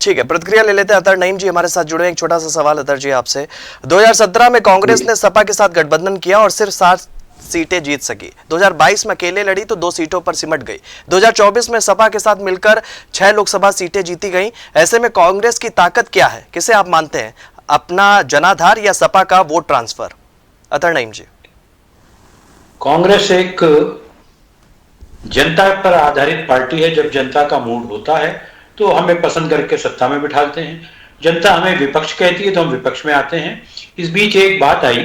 ठीक है, प्रतिक्रिया ले लेते हैं। अतर नईम जी हमारे साथ जुड़े हैं। एक छोटा सा सवाल अतर जी आपसे, 2017 में कांग्रेस ने सपा के साथ गठबंधन किया और सिर्फ 7 सीटें जीत सकी। 2022 में अकेले लड़ी तो 2 सीटों पर सिमट गई। 2024 में सपा के साथ मिलकर 6 लोकसभा सीटें जीती गई। ऐसे में कांग्रेस की ताकत क्या है, किसे आप मानते हैं, अपना जनाधार या सपा का वोट ट्रांसफर? अतर नईम जी। कांग्रेस एक जनता पर आधारित पार्टी है। जब जनता का मूड होता है तो हमें पसंद करके सत्ता में बिठाते हैं, जनता हमें विपक्ष कहती है तो हम विपक्ष में आते हैं। इस बीच एक बात आई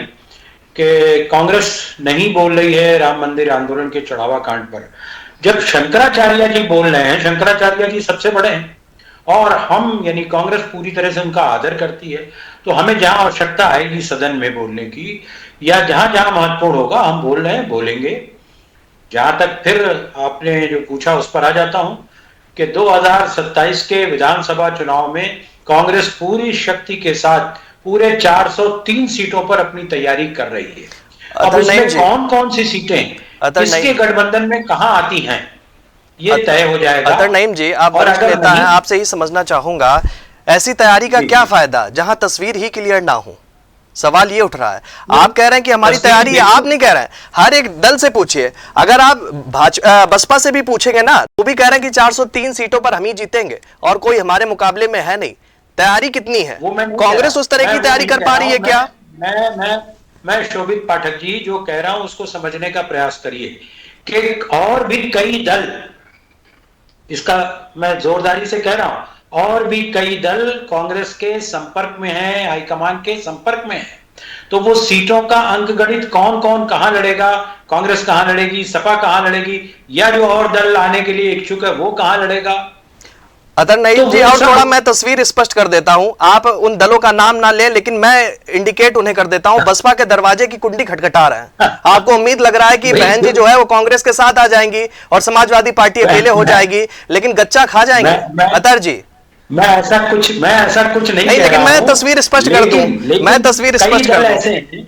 कि कांग्रेस नहीं बोल रही है राम मंदिर आंदोलन के चढ़ावा कांड पर। जब शंकराचार्य जी बोल रहे हैं, शंकराचार्य जी सबसे बड़े हैं और हम यानी कांग्रेस पूरी तरह से उनका आदर करती है, तो हमें जहां आवश्यकता आएगी सदन में बोलने की या जहां जहां महत्वपूर्ण होगा हम बोल रहे हैं, बोलेंगे। जहां तक फिर आपने जो पूछा उस पर आ जाता हूं कि 2027 के विधानसभा चुनाव में कांग्रेस पूरी शक्ति के साथ पूरे 403 सीटों पर अपनी तैयारी कर रही है। अब उसमें कौन कौन सी सीटें किसके गठबंधन में कहां आती हैं ये तय हो जाएगा। अतर नईम जी, आप वरिष्ठ नेता हैं, आपसे ही समझना चाहूंगा, ऐसी तैयारी का क्या फायदा जहां तस्वीर ही क्लियर ना हो? सवाल ये उठ रहा है। आप कह रहे हैं कि हमारी तैयारी है, आप नहीं कह रहे हैं। हर एक दल से पूछिए, अगर आप बसपा से भी पूछेंगे ना वो भी कह रहे हैं कि 403 सीटों पर हम ही जीतेंगे और कोई हमारे मुकाबले में है नहीं। तैयारी कितनी है? कांग्रेस उस तरह की तैयारी कर पा रही है क्या? मैं शोभित पाठक जी जो कह रहा हूं उसको समझने का प्रयास करिए कि और भी कई दल, इसका मैं जोरदारी से कह रहा हूं, और भी कई दल कांग्रेस के संपर्क में हैं, हाईकमान के संपर्क में हैं। तो वो सीटों का अंकगणित कौन कौन कहां लड़ेगा, कांग्रेस कहां लड़ेगी, सपा कहां लड़ेगी, या जो और दल आने के लिए इच्छुक है वो कहां लड़ेगा। अतर नईम जी, और थोड़ा मैं तस्वीर स्पष्ट कर देता हूं। आप उन दलों का नाम ना लें, लेकिन मैं इंडिकेट उन्हें कर देता हूं। बसपा के दरवाजे की कुंडी खटखटा रहे हैं। आपको उम्मीद लग रहा है कि बहन जी जो है वो कांग्रेस के साथ आ जाएंगी और समाजवादी पार्टी अकेले हो जाएगी, लेकिन गच्चा खा जाएंगे। अतर जी, मैं ऐसा कुछ नहीं कह लेकिन रहा मैं तस्वीर स्पष्ट कर दूं, मैं तस्वीर स्पष्ट कर दूं।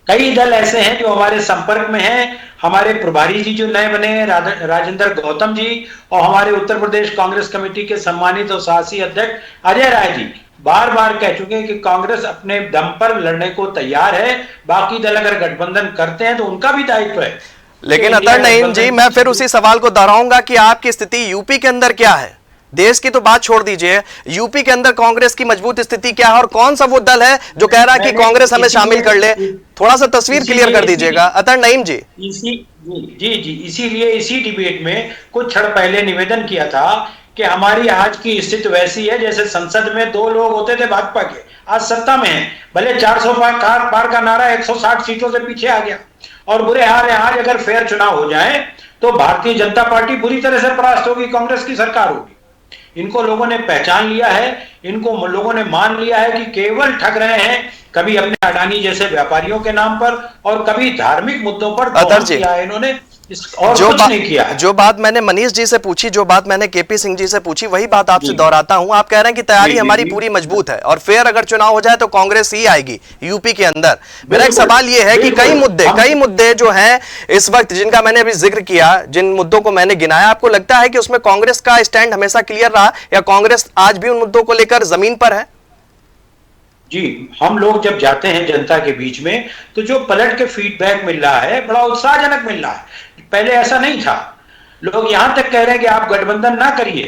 कई दल ऐसे हैं जो हमारे संपर्क में हैं। हमारे प्रभारी जी जो नए बने हैं, राजेंद्र गौतम जी, और हमारे उत्तर प्रदेश कांग्रेस कमेटी के सम्मानित और साहसी अध्यक्ष अजय राय जी बार बार कह चुके हैं कि कांग्रेस अपने दम पर लड़ने को तैयार है। बाकी दल अगर गठबंधन करते हैं तो उनका भी दायित्व है। लेकिन अतर नईम जी, मैं फिर उसी सवाल को दोहराऊंगा कि आपकी स्थिति यूपी के अंदर क्या है? देश की तो बात छोड़ दीजिए, यूपी के अंदर कांग्रेस की मजबूत स्थिति क्या है और कौन सा वो दल है जो कह रहा है कि कांग्रेस हमें शामिल कर ले? थोड़ा सा तस्वीर क्लियर कर दीजिएगा अतर नईम जी। इसीलिए इसी डिबेट में कुछ क्षण पहले निवेदन किया था कि हमारी आज की स्थिति वैसी है जैसे संसद में 2 लोग होते थे भाजपा के, आज सत्ता में है। भले 400 पार का नारा 160 सीटों से पीछे आ गया और बुरे हाल है। आज अगर फेयर चुनाव हो जाए तो भारतीय जनता पार्टी बुरी तरह से परास्त होगी, कांग्रेस की सरकार होगी। इनको लोगों ने पहचान लिया है, इनको लोगों ने मान लिया है कि केवल ठग रहे हैं, कभी अपने अडानी जैसे व्यापारियों के नाम पर और कभी धार्मिक मुद्दों पर दोहन किया है इन्होंने, और कुछ नहीं किया। जो बात मैंने मनीष जी से पूछी, जो बात मैंने केपी सिंह जी से पूछी, वही बात आपसे दोहराता हूं। आप कह रहे हैं कि तैयारी हमारी पूरी मजबूत है और फेयर अगर चुनाव हो जाए तो कांग्रेस ही आएगी यूपी के अंदर। मेरा एक सवाल यह है कि कई मुद्दे जो हैं इस वक्त जिनका मैंने अभी जिक्र किया, जिन मुद्दों को मैंने गिनाया, आपको लगता है कि उसमें कांग्रेस का स्टैंड हमेशा क्लियर रहा या कांग्रेस आज भी उन मुद्दों को लेकर जमीन पर है? जी, हम लोग जब जाते हैं जनता के बीच में तो जो पलट के फीडबैक मिल रहा है बड़ा उत्साहजनक मिल रहा है। पहले ऐसा नहीं था। लोग यहां तक कह रहे हैं कि आप गठबंधन ना करिए,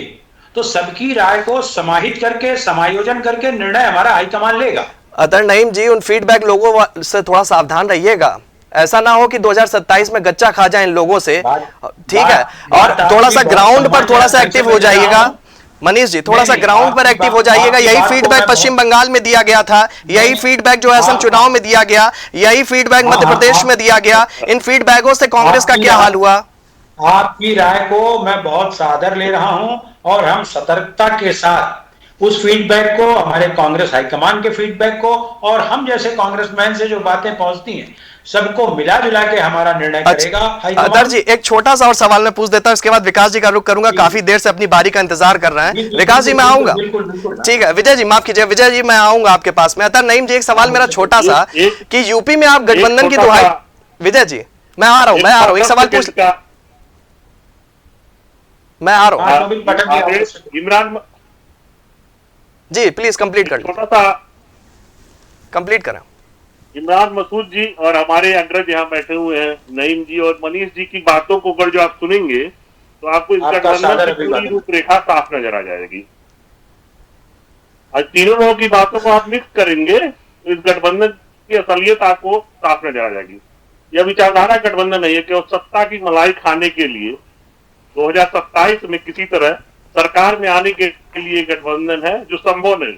तो सबकी राय को समाहित करके समायोजन करके निर्णय हमारा हाईकमान लेगा। अतर नईम जी, उन फीडबैक लोगों से थोड़ा सावधान रहिएगा। ऐसा ना हो कि 2027 में गच्चा खा जाए इन लोगों से, ठीक है? और थोड़ा सा ग्राउंड पर थोड़ा सा एक्टिव हो जाइएगा मनीष जी, थोड़ा सा ग्राउंड पर एक्टिव हो जाइएगा। यही फीडबैक पश्चिम बंगाल में दिया गया था, यही फीडबैक जो असम चुनाव में दिया गया, यही फीडबैक मध्य प्रदेश में दिया गया। इन फीडबैकों से कांग्रेस का क्या हाल हुआ? आपकी राय को मैं बहुत सादर ले रहा हूं और हम सतर्कता के साथ उस फीडबैक को, हमारे कांग्रेस हाईकमान के फीडबैक को और हम जैसे कांग्रेसमैन से जो बातें पहुंचती हैं सबको मिला जुला के हमारा निर्णय करेगा अतर जी, एक छोटा सा और सवाल मैं पूछ देता हूं, इसके बाद विकास जी का रुख करूंगा। काफी देर से अपनी बारी का इंतजार कर रहे हैं। विकास जी मैं आऊंगा, ठीक है? विजय जी माफ कीजिए, विजय जी मैं आऊंगा आपके पास में। अतर नईम जी, एक सवाल मेरा छोटा सा कि यूपी में आप गठबंधन की दुहाई, विजय जी मैं आ रहा हूं, एक सवाल पूछ, मैं आ रहा हूं। जी प्लीज कंप्लीट कर छोटा सा कंप्लीट करें। इमरान मसूद जी और हमारे अग्रज यहाँ बैठे हुए हैं नईम जी और मनीष जी की बातों को अगर जो आप सुनेंगे तो आपको इस गठबंधन की पूरी रूपरेखा साफ नजर आ जाएगी। आज तीनों लोगों की बातों को आप मिक्स करेंगे तो इस गठबंधन की असलियत आपको साफ नजर आ जाएगी। यह विचारधारा गठबंधन नहीं है कि उस सत्ता की मलाई खाने के लिए 2027 में किसी तरह सरकार में आने के लिए गठबंधन है जो संभव नहीं।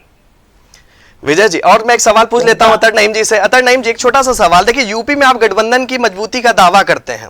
विजय जी, और मैं एक सवाल पूछ लेता हूं अतर नईम जी से। अतर नईम जी, एक छोटा सा सवाल, देखिए यूपी में आप गठबंधन की मजबूती का दावा करते हैं,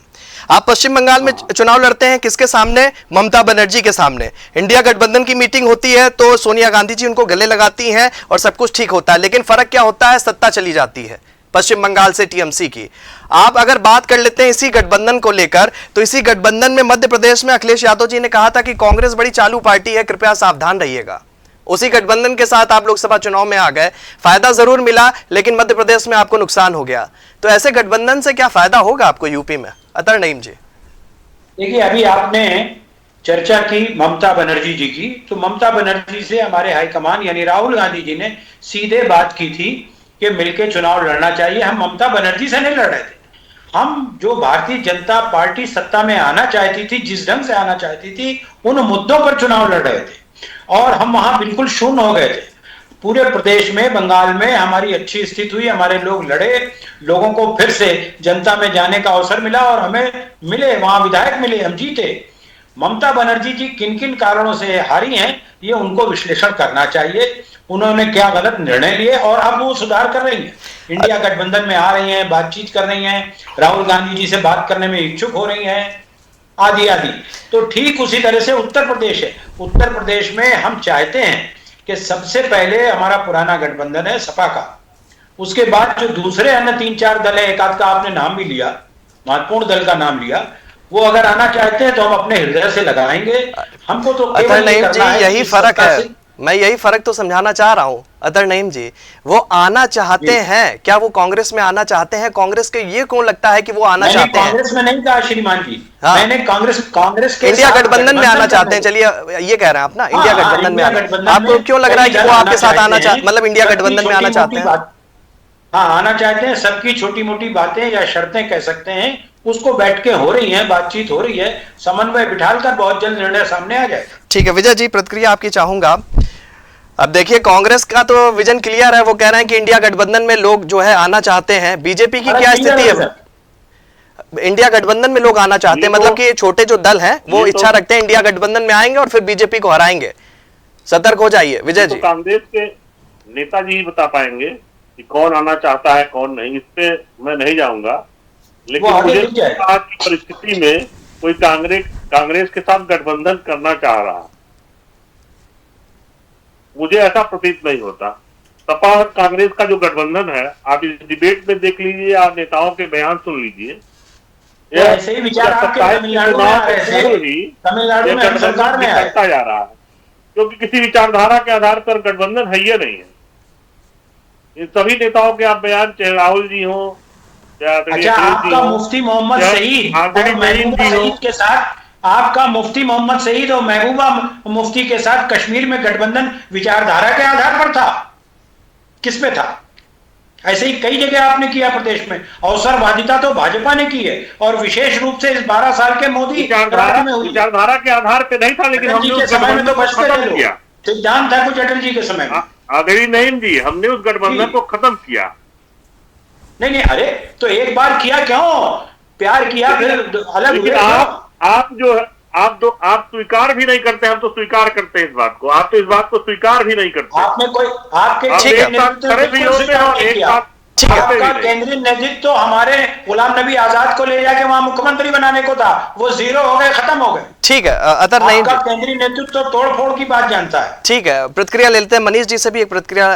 आप पश्चिम बंगाल में चुनाव लड़ते हैं किसके सामने? ममता बनर्जी के सामने। इंडिया गठबंधन की मीटिंग होती है तो सोनिया गांधी जी उनको गले लगाती हैं और सब कुछ ठीक होता है, लेकिन फर्क क्या होता है? सत्ता चली जाती है पश्चिम बंगाल से टीएमसी की। आप अगर बात कर लेते हैं इसी गठबंधन को लेकर, तो इसी गठबंधन में मध्य प्रदेश में अखिलेश यादव जी ने कहा था कि कांग्रेस बड़ी चालू पार्टी है, कृपया सावधान रहिएगा। उसी गठबंधन के साथ आप लोकसभा चुनाव में आ गए, फायदा जरूर मिला लेकिन मध्य प्रदेश में आपको नुकसान हो गया। तो ऐसे गठबंधन से क्या फायदा होगा आपको यूपी में? अतर नईम जी, देखिए अभी आपने चर्चा की ममता बनर्जी जी की, तो ममता बनर्जी से हमारे हाईकमान यानी राहुल गांधी जी ने सीधे बात की थी कि मिलकर चुनाव लड़ना चाहिए। हम ममता बनर्जी से नहीं लड़ रहे थे, हम जो भारतीय जनता पार्टी सत्ता में आना चाहती थी, जिस ढंग से आना चाहती थी, उन मुद्दों पर चुनाव लड़ रहे थे और हम वहां बिल्कुल शून्य हो गए थे। पूरे प्रदेश में, बंगाल में हमारी अच्छी स्थिति हुई, हमारे लोग लड़े, लोगों को फिर से जनता में जाने का अवसर मिला और हमें मिले, वहां विधायक मिले, हम जीते। ममता बनर्जी जी किन किन कारणों से हारी हैं ये उनको विश्लेषण करना चाहिए, उन्होंने क्या गलत निर्णय लिए और अब वो सुधार कर रही हैं, इंडिया गठबंधन में आ रही हैं, बातचीत कर रही हैं, राहुल गांधी जी से बात करने में इच्छुक हो रही हैं, आदि आदि। तो ठीक उसी तरह से उत्तर प्रदेश है। उत्तर प्रदेश में हम चाहते हैं कि सबसे पहले हमारा पुराना गठबंधन है सपा का, उसके बाद जो दूसरे अन्य 3-4 दल है, एक आध का आपने नाम भी लिया, महत्वपूर्ण दल का नाम लिया, वो अगर आना चाहते हैं तो हम अपने हृदय से लगाएंगे। हमको तो अतर नईम जी यही फर्क है, मैं यही फर्क तो समझाना चाह रहा हूं। अतर नईम जी, वो आना चाहते हैं, क्या वो कांग्रेस में आना चाहते हैं? कांग्रेस के ये क्यों लगता है कि वो आना चाहते हैं? कांग्रेस में नहीं कहा श्रीमान जी, हाँ। मैंने कांग्रेस के इंडिया गठबंधन में आना चाहते हैं, चलिए ये कह रहे हैं आप ना, इंडिया गठबंधन में आना। आपको क्यों लग रहा है कि वो आपके साथ आना चाहते, मतलब इंडिया गठबंधन में आना चाहते हैं? हाँ, आना चाहते हैं। सबकी छोटी मोटी बातें या शर्तें कह सकते हैं, उसको बैठ के हो रही है, बातचीत हो रही है, समन्वय बिठाकर बहुत जल्द निर्णय सामने आ जाएगा। ठीक है विजय जी, प्रतिक्रिया आपकी चाहूंगा। अब देखिए कांग्रेस का तो विजन क्लियर है, वो कह रहे हैं कि इंडिया गठबंधन में लोग जो है आना चाहते हैं। बीजेपी की क्या स्थिति है? इंडिया गठबंधन में लोग आना चाहते हैं, मतलब कि छोटे जो दल हैं वो इच्छा रखते हैं इंडिया गठबंधन में आएंगे और फिर बीजेपी को हराएंगे। सतर्क हो जाइए विजय जी। कांग्रेस के नेताजी ही बता पाएंगे कि कौन आना चाहता है कौन नहीं, इस पे मैं नहीं जाऊंगा, लेकिन मुझे आज की परिस्थिति में कोई कांग्रेस के साथ गठबंधन करना चाह रहा, मुझे ऐसा प्रतीत नहीं होता। सपा और कांग्रेस का जो गठबंधन है, आप इस डिबेट में देख लीजिए, आप नेताओं के बयान सुन लीजिए, ऐसे ही विचार आपके तमिलनाडु में आ रहे थे, तमिलनाडु में सरकार में करता जा रहा है, क्योंकि किसी विचारधारा के आधार पर गठबंधन है ही नहीं है। इन सभी नेताओं के आप बयान, चाहे राहुल जी हो, अच्छा आपका मुफ्ती मोहम्मद सईद और महबूबा सईद के साथ, आपका मुफ्ती मोहम्मद सईद और महबूबा मुफ्ती के साथ कश्मीर में गठबंधन विचारधारा के आधार पर था, किस पे था? ऐसे ही कई जगह आपने किया प्रदेश में। अवसरवादिता तो भाजपा ने की है और विशेष रूप से इस 12 साल के मोदी विचारधारा के आधार पे नहीं था, लेकिन हमने उस समय में तो बचते रहे, सिद्धांत था कुछ अटल जी के समय में। आदरणीय नईम जी, हमने उस गठबंधन को खत्म किया। नहीं, अरे तो एक बार किया क्यों? प्यार किया फिर अलग हुए। आप स्वीकार भी नहीं करते, हम तो स्वीकार करते हैं इस बात को। आप तो इस बात को स्वीकार भी नहीं करते। आपने कोई आपके केंद्रीय नेतृत्व तो हमारे गुलाम नबी आजाद को ले जाके वहां मुख्यमंत्री बनाने को था, वो जीरो हो गए, खत्म हो गए। ठीक है अतर नईम, केंद्रीय नेतृत्व तो तोड़ फोड़ की बात जानता है। ठीक है, प्रतिक्रिया ले लेते हैं। मनीष जी से भी एक प्रतिक्रिया